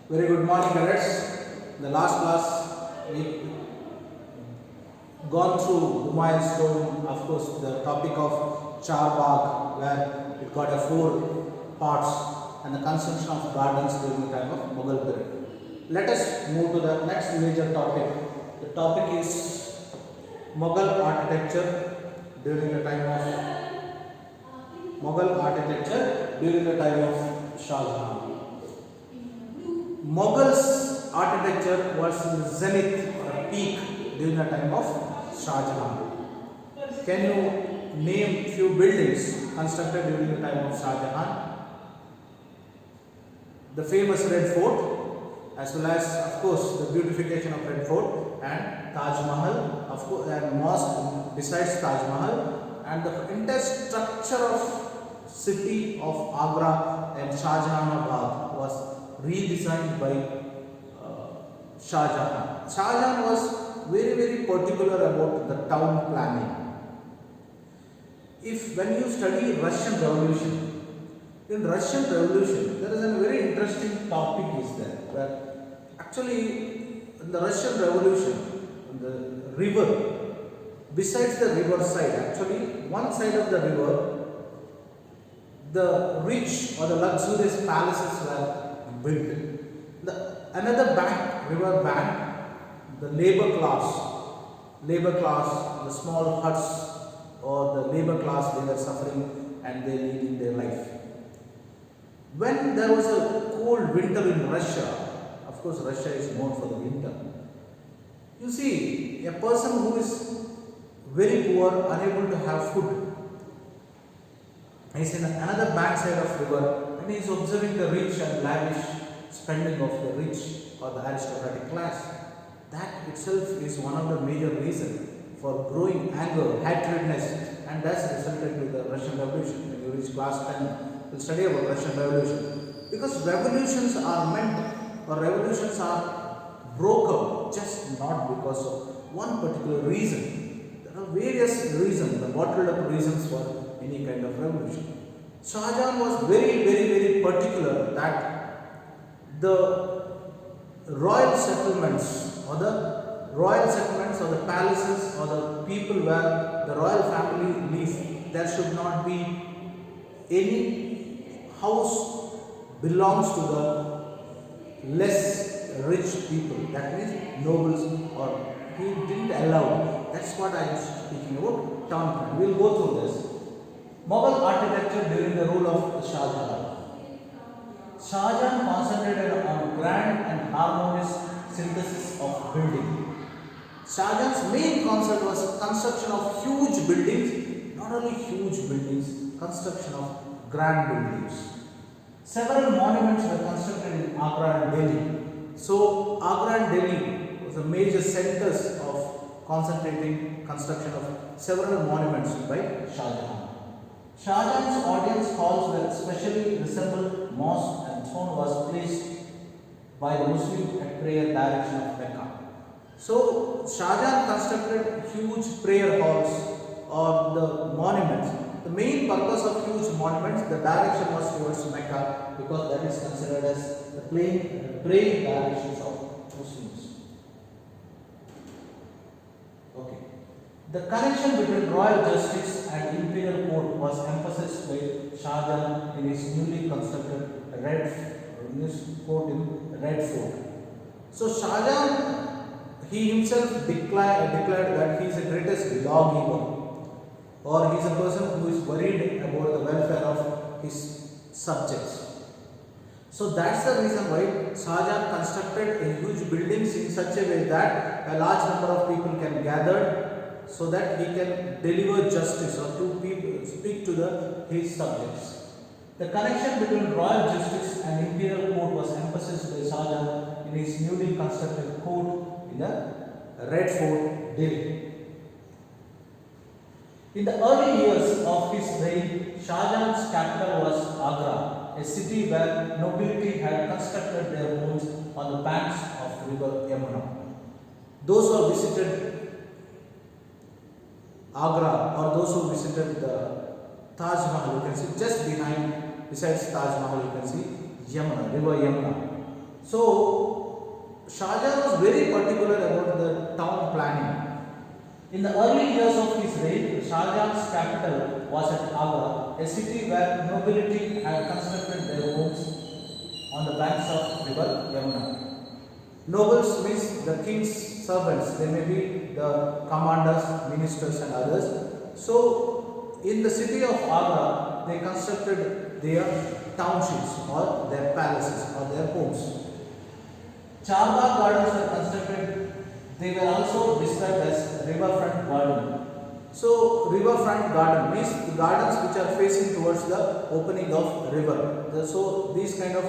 Very good morning, cadets. In the last class, we gone through Humayun's stone, of course, the topic of Char Bagh, where it got a four parts, and the construction of gardens during the time of Mughal period. Let us move to the next major topic. The topic is Mughal architecture during the time of Shah Jahan. Mughals architecture was in the zenith or peak during the time of Shah Jahan. Can you name few buildings constructed during the time of Shah Jahan? The famous Red Fort, as well as, of course, the beautification of Red Fort and Taj Mahal, of course, and mosque besides Taj Mahal, and the entire structure of city of Agra and Shah Jahan was redesigned by Shah Jahan. Shah Jahan was very particular about the town planning. When you study Russian Revolution, in Russian Revolution there is a very interesting topic is there, where actually in the Russian Revolution, the river, besides the river side, actually one side of the river, the rich or the luxurious palaces were built. Another bank, river bank, the labor class, the small huts, or the labor class, they were suffering and they leading their life. When there was a cold winter in Russia, of course Russia is known for the winter, you see a person who is very poor, unable to have food, is in another bank side of river and he is observing the rich and lavish spending of the rich or the aristocratic class. That itself is one of the major reasons for growing anger, hatredness, and that's resulted in the Russian Revolution. When you reach class 10, we'll study about Russian Revolution. Because revolutions are meant, or revolutions are broken just not because of one particular reason. There are various reasons, the bottled up reasons for any kind of revolution. Shah Jahan was very particular that the royal settlements or the palaces or the people where the royal family live, there should not be any house belongs to the less rich people, that means nobles, or he didn't allow. That's what I am speaking about, town plan. We will go through this. Mughal architecture during the rule of Shah Jahan. Shah Jahan concentrated on grand and harmonious synthesis of building. Shah Jahan's main concept was construction of huge buildings, not only huge buildings, construction of grand buildings. Several monuments were constructed in Agra and Delhi. So Agra and Delhi was the major centers of concentrating construction of several monuments by Shah Jahan. Shah Jahan's audience halls were specially resembled mosque and throne was placed by the Muslim at prayer direction of Mecca. So Shah Jahan constructed huge prayer halls or the monuments. The main purpose of huge monuments, the direction was towards Mecca, because that is considered as the praying directions of Muslims. Okay. The connection between royal justice and imperial court was emphasized by Shah Jahan in his newly constructed Red Fort. So Shah Jahan, he himself declared that he is the greatest lawgiver, or he is a person who is worried about the welfare of his subjects. So that's the reason why Shah Jahan constructed a huge buildings in such a way that a large number of people can gather, so that he can deliver justice or to people, speak to his subjects. The connection between royal justice and imperial court was emphasized by Shah Jahan in his newly constructed court in the Red Fort, Delhi. In the early years of his reign, Shah Jahan's capital was Agra, a city where nobility had constructed their homes on the banks of river Yamuna. Those who visited Agra, or those who visited the Taj Mahal, you can see just besides Taj Mahal, you can see Yamuna, river Yamuna. So Shah Jahan was very particular about the town planning. In the early years of his reign, Shah Jahan's capital was at Agra, a city where nobility had constructed their homes on the banks of river Yamuna. Nobles means the king's servants, they may be the commanders, ministers and others. So in the city of Agra, they constructed their townships or their palaces or their homes. Charbagh gardens were constructed, they were also described as riverfront garden. So riverfront garden means the gardens which are facing towards the opening of river. So these kind of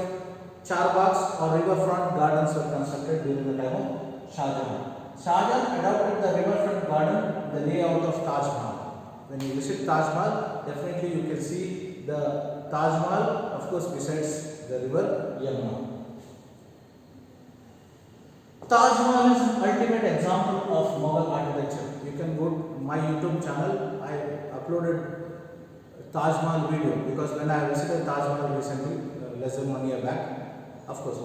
charbags or riverfront gardens were constructed during the time of Shah Jahan. Shah Jahan adopted the riverfront garden, the layout of Taj Mahal. When you visit Taj Mahal, definitely you can see the Taj Mahal, of course, besides the river Yamuna. Taj Mahal is an ultimate example of Mughal architecture. You can go to my YouTube channel. I uploaded Taj Mahal video because when I visited Taj Mahal recently, less than 1 year back, of course,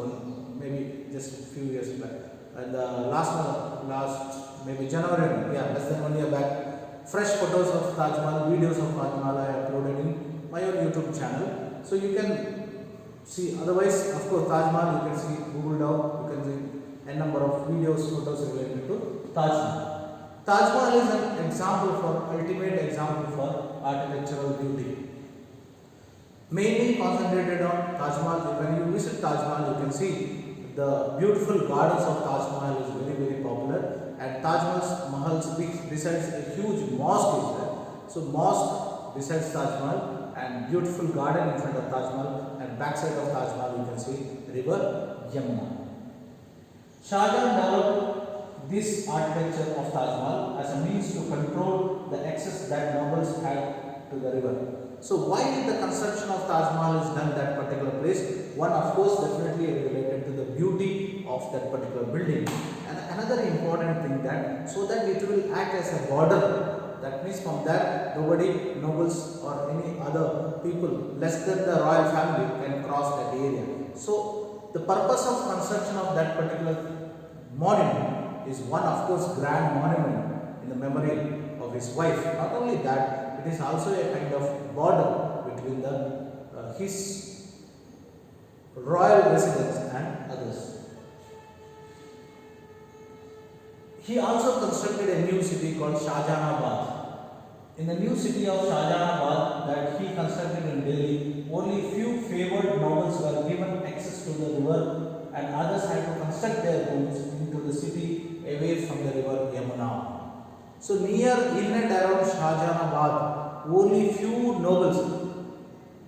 maybe just a few years back, and last maybe January, yeah, less than 1 year back, fresh photos of Taj Mahal, videos of Taj Mahal I uploaded in my own YouTube channel. So you can see. Otherwise, of course, Taj Mahal you can see Google down. You can see a number of videos, photos related to Taj Mahal. Taj Mahal is an example for ultimate example for architectural beauty. Mainly concentrated on Taj Mahal. When you visit Taj Mahal, you can see the beautiful gardens of Taj Mahal is very, very popular. And Taj Mahal's besides a huge mosque is there. So mosque besides Taj Mahal and beautiful garden in front of Taj Mahal, and backside of Taj Mahal you can see river Yamuna. Shah Jahan developed this architecture of Taj Mahal as a means to control the access that nobles had to the river. So why did the construction of Taj Mahal is done that particular place? One, of course, definitely related to the beauty of that particular building. And another important thing that so that it will act as a border. That means from there nobody, nobles or any other people less than the royal family can cross that area. So the purpose of construction of that particular monument is one, of course, grand monument in the memory of his wife. Not only that, it is also a kind of border between his royal residence and others. He also constructed a new city called Shahjahanabad. In the new city of Shahjahanabad that he constructed in Delhi, only few favored nobles were given access to the river, and others had to construct their homes into the city away from the river Yamuna. So near in and around Shahjahanabad, only few nobles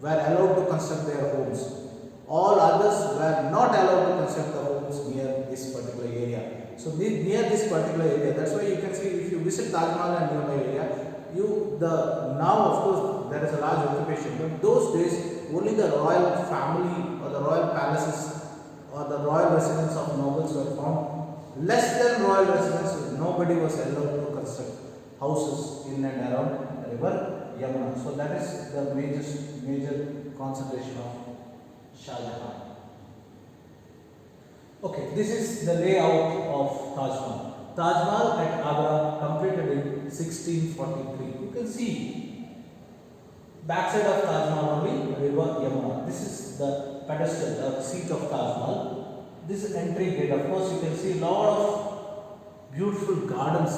were allowed to construct their homes. All others were not allowed to construct the homes near this particular area. So near this particular area, that's why you can see if you visit Taj Mahal and nearby area, now of course there is a large occupation, but those days only the royal family or the royal palaces or the royal residence of nobles were found. Less than royal residence, nobody was allowed to construct houses in and around the river Yamuna. So that is the major concentration of Shah Jahan. Okay, this is the layout of Taj Mahal. Taj Mahal at Agra, completed in 1643. You can see backside of Taj Mahal only river Yamuna. This is the pedestal, the seat of Taj Mahal. This is entry gate. Of course, you can see lot of beautiful gardens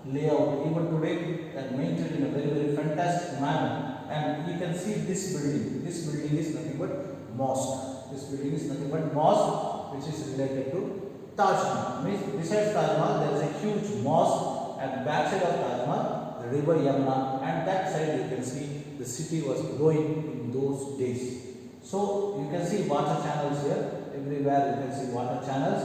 layout. Even today, they are maintained in a very fantastic manner. And you can see this building. This building is nothing but mosque. This building is nothing but mosque, which is related to Taj Mahal. Means besides Taj Mahal, there is a huge mosque, and backside of Taj Mahal, the river Yamuna, and that side you can see the city was growing in those days. So you can see water channels here. Everywhere you can see water channels.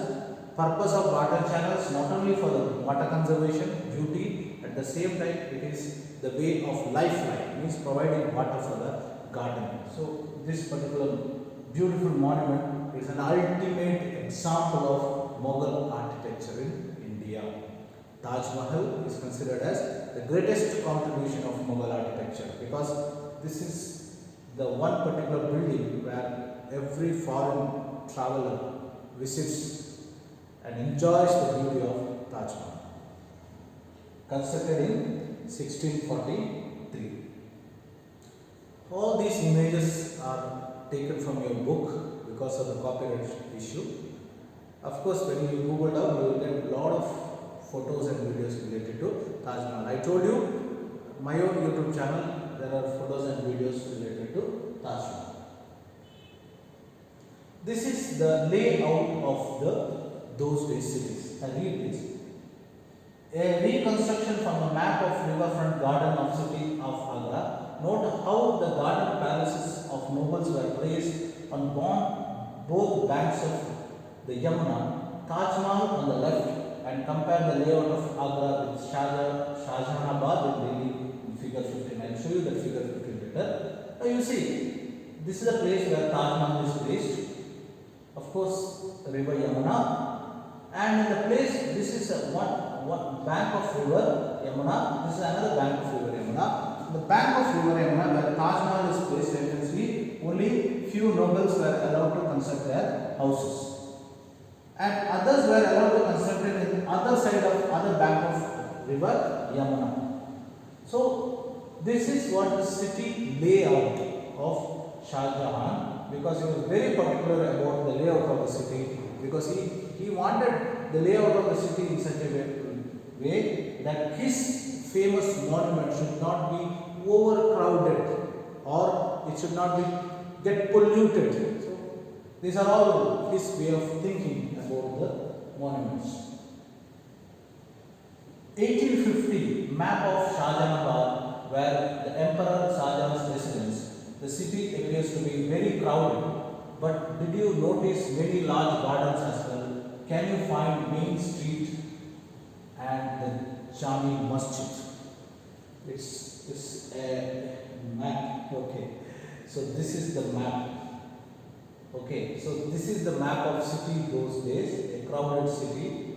Purpose of water channels not only for the water conservation, beauty, at the same time it is the way of lifeline, means providing water for the garden. So this particular beautiful monument is an ultimate example of Mughal architecture in India. Taj Mahal is considered as the greatest contribution of Mughal architecture because this is the one particular building where every foreign traveler visits and enjoys the beauty of Taj Mahal, constructed in 1643. All these images are taken from your book because of the copyright issue. Of course, when you Google it up, you will get a lot of photos and videos related to Taj Mahal. I told you, my own YouTube channel, there are photos and videos related to Taj Mahal. This is the layout of those days cities. I read this. A reconstruction from a map of riverfront garden of city of Agra. Note how the garden palaces of nobles were placed on both banks of the Yamuna, Taj Mahal on the left, and compare the layout of Agra with Shahjahanabad in Delhi in figure 15. I will show you that figure 15 later. Now you see, this is the place where Taj Mahal is placed. Of course, river Yamuna, and in the place, this is one bank of river Yamuna. This is another bank of river Yamuna. The bank of river Yamuna, where Taj Mahal is placed, you can see only few nobles were allowed to construct their houses, and others were allowed to construct it in other side of other bank of river Yamuna. So this is what the city layout of Shah Jahan, because he was very particular about the layout of the city, because he wanted the layout of the city in such a way that his famous monument should not be overcrowded or it should not get polluted. So these are all his way of thinking about the monuments. 1850 map of Shahjahanabad, where the Emperor Shah Jahan's residence. The city appears to be very crowded, but did you notice many large gardens as well? Can you find Main Street and the Jami Masjid? It's a map. Okay, so this is the map. Okay, so this is the map of city those days, a crowded city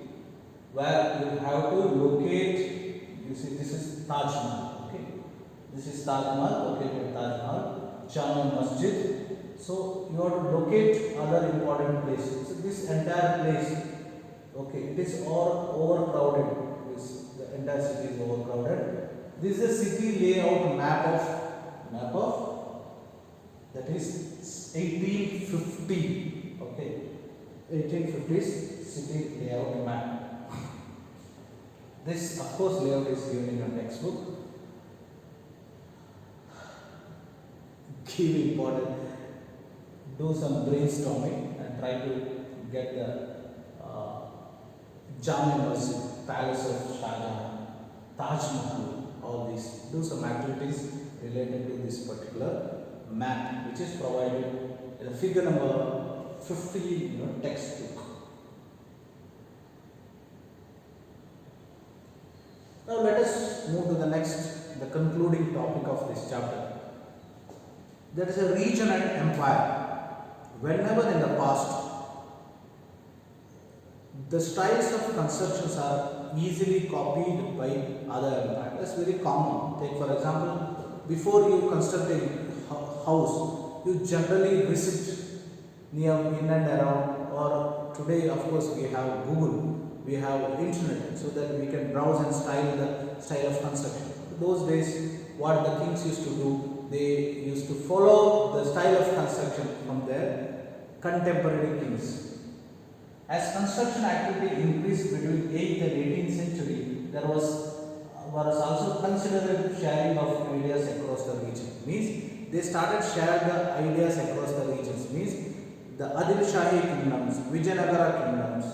where you have to locate. You see, this is Taj Mahal. Okay, this is Taj Mahal. Located Taj Mahal, Jami Masjid. So you have to locate other important places. So this entire place, okay, it is all overcrowded. The entire city is overcrowded. This is a city layout map of that is 1850. Okay, 1850s city layout map. This, of course, layout is given in your textbook. Give important. Do some brainstorming and try to get the Jami Masjid, Palace of Shah Jahan, Taj Mahal, all these. Do some activities related to this particular map, which is provided in the figure number 50 textbook. Now let us move to the next, the concluding topic of this chapter. There is a region and empire. Whenever in the past, the styles of constructions are easily copied by other empires. That's very common. Take for example, before you construct a house, you generally visit near in and around, or today of course we have Google, we have internet, so that we can browse and style the style of construction. Those days, what the kings used to do, they used to follow the style of construction from their contemporary kings. As construction activity increased between 8th and 18th century, there was also considerable sharing of ideas across the region. Means they started sharing the ideas across the regions. Means the Adil Shahi kingdoms, Vijayanagara kingdoms,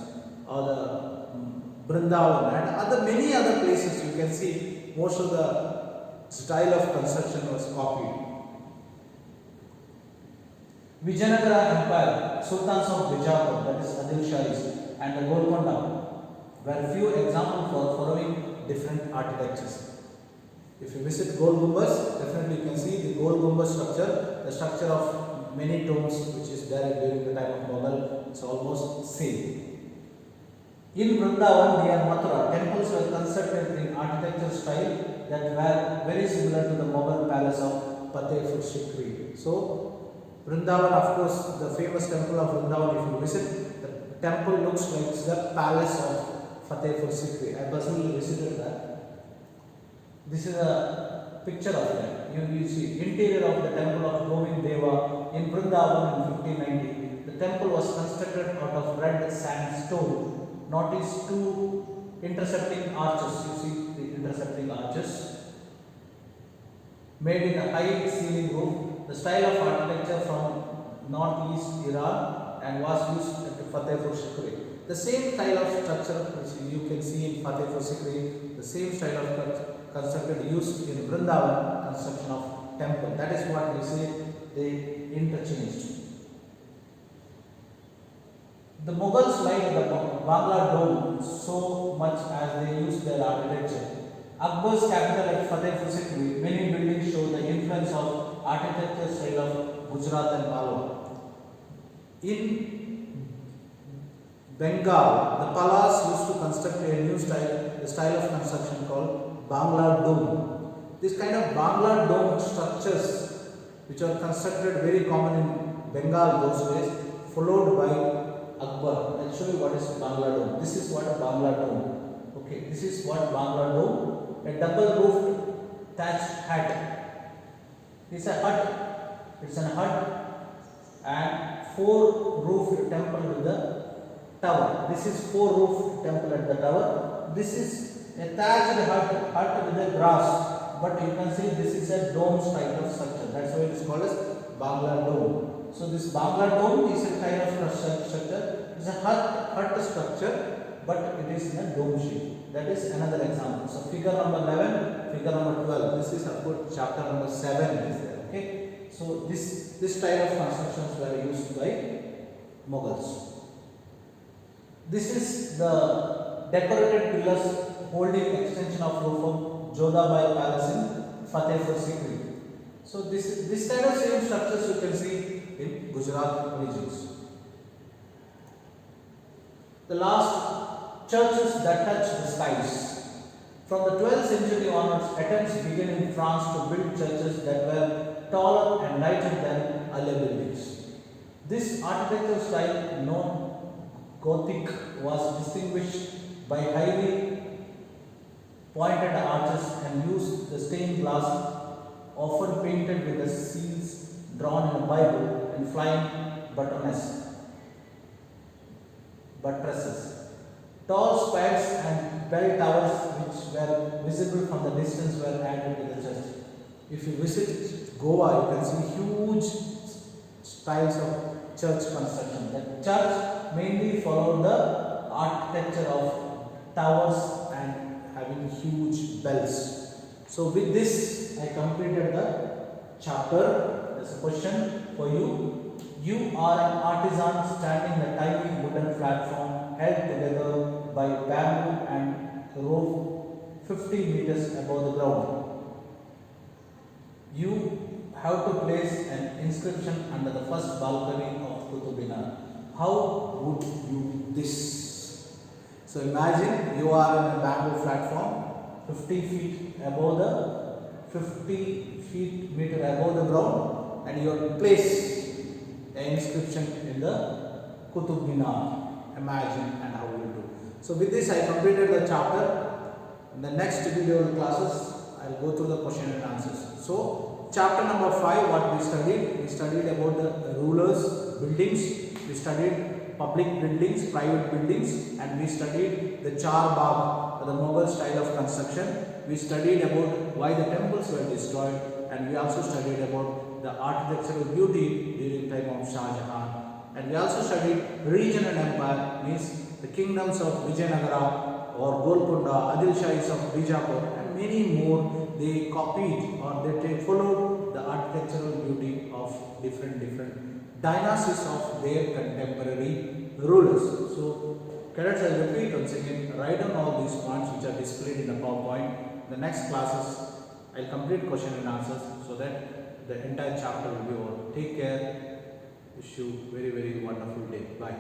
or the Vrindavan and many other places, you can see most of the style of construction was copied. Vijayanagara Empire, Sultans of Bijapur, that is Adil Shahis, and the Golconda were few examples for following different architectures. If you visit Gold Gumbaz, definitely you can see the Gold Gumbaz structure, the structure of many tombs which is there during the time of Mughal, it's almost same. In Vrindavan near Mathura, temples were constructed in architecture style that were very similar to the Mughal palace of Fatehpur Sikri. So Vrindavan, of course, the famous temple of Vrindavan, if you visit, the temple looks like it's the palace of Fatehpur Sikri. I personally visited that. This is a picture of that. You see interior of the temple of Govind Deva in Vrindavan in 1590. The temple was constructed out of red sandstone. Notice two intercepting arches. You see the intercepting arches made in a high ceiling roof. The style of architecture from northeast Iran and was used at Fatehpur Sikri. The same style of structure which you can see in Fatehpur Sikri, the same style of constructed used in Vrindavan construction of temple. That is what we say they interchanged. The Mughals liked the Bangla dome so much as they used their architecture. Akbar's capital at Fatehpur Sikri, many buildings show the influence of architecture style of Gujarat and Malwa. In Bengal, the Palas used to construct a new style, the style of construction called Bangla dome. This kind of Bangla dome structures, which are constructed very common in Bengal those days, followed by Akbar. I'll show you what is Bangla dome. This is what a Bangla dome. Okay, this is what Bangla dome. A double roofed thatched hut. It's a hut. It's a hut and four roofed temple with the tower. This is four roofed temple at the tower. This is a thatched hut with the grass. But you can see this is a dome style of structure. That's why it is called as Bangla dome. So this Bangla dome is a kind of structure. It's a hut structure, but it is in a dome shape. That is another example. So figure number 11, figure number 12. This is of course chapter number 7 is there. Okay. So this style of constructions were used by Mughals. This is the decorated pillars holding extension of roof of Jodhabai Palace in Fatehpur Sikri. So this kind of same structures you can see in Gujarat regions. The last, churches that touch the skies. From the 12th century onwards, attempts began in France to build churches that were taller and lighter than earlier buildings. This architectural style, known Gothic, was distinguished by highly pointed arches and used the stained glass, often painted with the scenes drawn in the Bible and flying buttresses. Tall spires and bell towers which were visible from the distance were added to the church. If you visit Goa, you can see huge styles of church construction. The church mainly followed the architecture of towers and having huge bells. So with this, I completed the chapter. There's a question for you. You are an artisan standing in a tiny wooden platform held together by bamboo and rope 50 meters above the ground. You have to place an inscription under the first balcony of Qutub Minar. How would you do this? So imagine you are in a bamboo platform 50 feet above the 50 feet meter above the ground, and you have to place an inscription in the Qutub Minar. Imagine and how you do. So with this I completed the chapter. In the next video classes I will go through the question and answers. So chapter number 5, what we studied about the rulers, buildings, we studied public buildings, private buildings, and we studied the Char Bagh, the Mughal style of construction. We studied about why the temples were destroyed, and we also studied about the architectural beauty during time of Shah Jahan. And we also studied region and empire, means the kingdoms of Vijayanagara or Golconda, Adil Shahis of Bijapur, and many more. They copied or they followed the architectural beauty of different dynasties of their contemporary rulers. So cadets, I repeat once again, write down all these points which are displayed in the PowerPoint. The next classes I will complete question and answers so that the entire chapter will be over. Take care. Wish you very wonderful day. Bye.